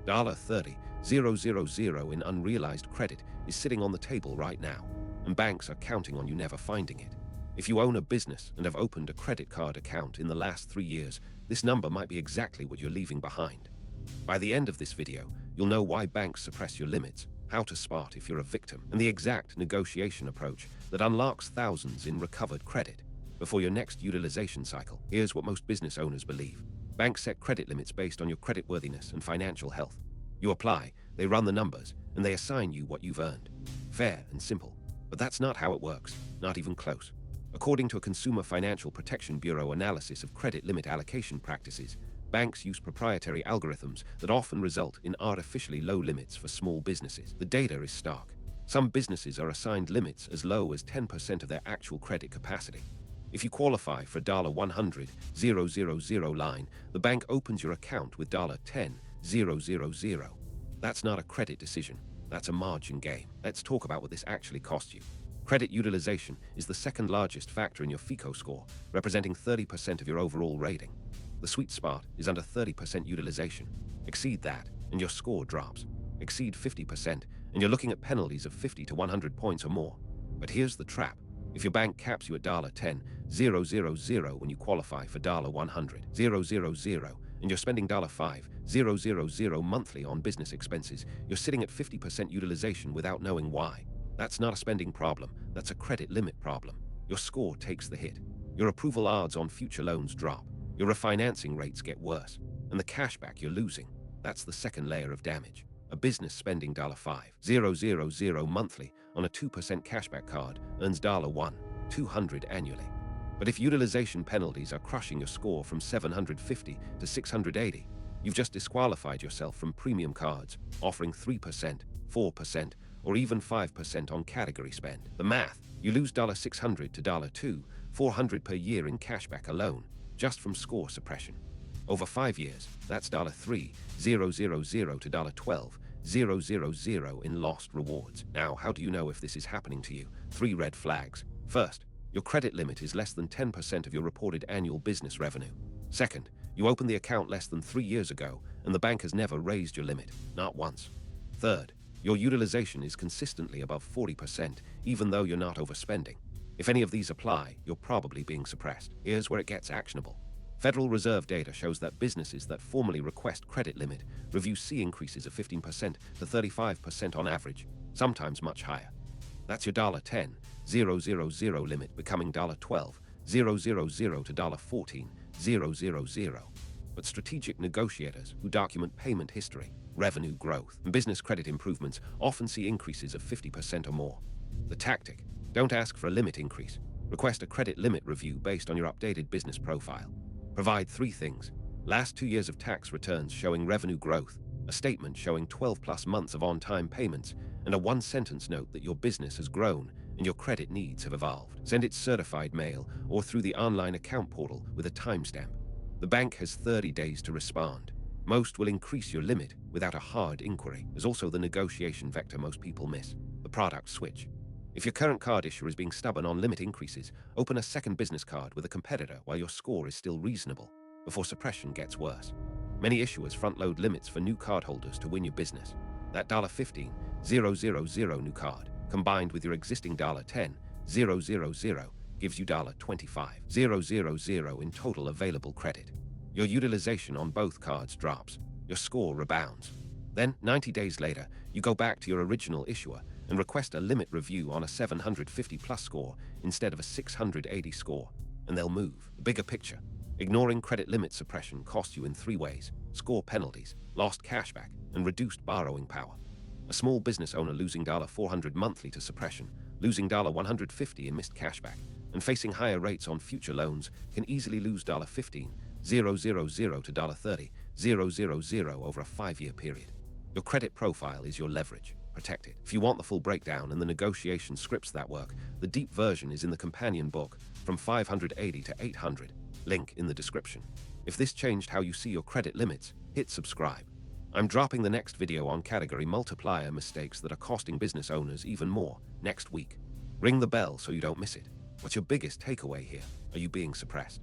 $30,000 in unrealized credit is sitting on the table right now, and banks are counting on you never finding it. If you own a business and have opened a credit card account in the last 3 years, this number might be exactly what you're leaving behind. By the end of this video, you'll know why banks suppress your limits, how to spot if you're a victim, and the exact negotiation approach that unlocks thousands in recovered credit. Before your next utilization cycle, here's what most business owners believe. Banks set credit limits based on your creditworthiness and financial health. You apply, they run the numbers, and they assign you what you've earned. Fair and simple. But that's not how it works, not even close. According to a Consumer Financial Protection Bureau analysis of credit limit allocation practices, banks use proprietary algorithms that often result in artificially low limits for small businesses. The data is stark. Some businesses are assigned limits as low as 10% of their actual credit capacity. If you qualify for $100,000 line, the bank opens your account with $10,000. That's not a credit decision. That's a margin game. Let's talk about what this actually costs you. Credit utilization is the second largest factor in your FICO score, representing 30% of your overall rating. The sweet spot is under 30% utilization. Exceed that, and your score drops. Exceed 50%, and you're looking at penalties of 50 to 100 points or more. But here's the trap. If your bank caps you at $10,000 when you qualify for $100,000, and you're spending $5,000 monthly on business expenses, you're sitting at 50% utilization without knowing why. That's not a spending problem, that's a credit limit problem. Your score takes the hit. Your approval odds on future loans drop. Your refinancing rates get worse. And the cashback you're losing, that's the second layer of damage. A business spending $5,000 monthly on a 2% cashback card earns $1,200 annually. But if utilization penalties are crushing your score from 750 to 680, you've just disqualified yourself from premium cards offering 3%, 4%, or even 5% on category spend. The math, you lose $600 to $2,400 per year in cashback alone, just from score suppression. Over 5 years, that's $3,000 to $12,000 in lost rewards. Now, how do you know if this is happening to you? 3 red flags. First, your credit limit is less than 10% of your reported annual business revenue. Second, you opened the account less than 3 years ago, and the bank has never raised your limit, not once. Third, your utilization is consistently above 40%, even though you're not overspending. If any of these apply, you're probably being suppressed. Here's where it gets actionable. Federal Reserve data shows that businesses that formally request credit limit review see increases of 15% to 35% on average, sometimes much higher. That's your $10,000 limit becoming $12,000 to $14,000. But strategic negotiators who document payment history, revenue growth, and business credit improvements often see increases of 50% or more. The tactic: don't ask for a limit increase. Request a credit limit review based on your updated business profile. Provide 3 things: last 2 years of tax returns showing revenue growth, a statement showing 12+ months of on-time payments, and a 1-sentence note that your business has grown and your credit needs have evolved. Send it certified mail or through the online account portal with a timestamp. The bank has 30 days to respond. Most will increase your limit without a hard inquiry. There's also the negotiation vector most people miss: the product switch. If your current card issuer is being stubborn on limit increases, open a second business card with a competitor while your score is still reasonable, before suppression gets worse. Many issuers front-load limits for new cardholders to win your business. That $15,000 new card, combined with your existing $10,000, gives you $25,000 in total available credit. Your utilization on both cards drops. Your score rebounds. Then, 90 days later, you go back to your original issuer and request a limit review on a 750+ score instead of a 680 score, and they'll move. The bigger picture: ignoring credit limit suppression costs you in 3 ways: score penalties, lost cashback, and reduced borrowing power. A small business owner losing $400 monthly to suppression, losing $150 in missed cashback, and facing higher rates on future loans can easily lose $15,000 to $30,000 over a 5-year period. Your credit profile is your leverage. Protect it. If you want the full breakdown and the negotiation scripts that work, the deep version is in the companion book, From 580 to 800, link in the description. If this changed how you see your credit limits, hit subscribe. I'm dropping the next video on category multiplier mistakes that are costing business owners even more next week. Ring the bell so you don't miss it. What's your biggest takeaway here? Are you being suppressed?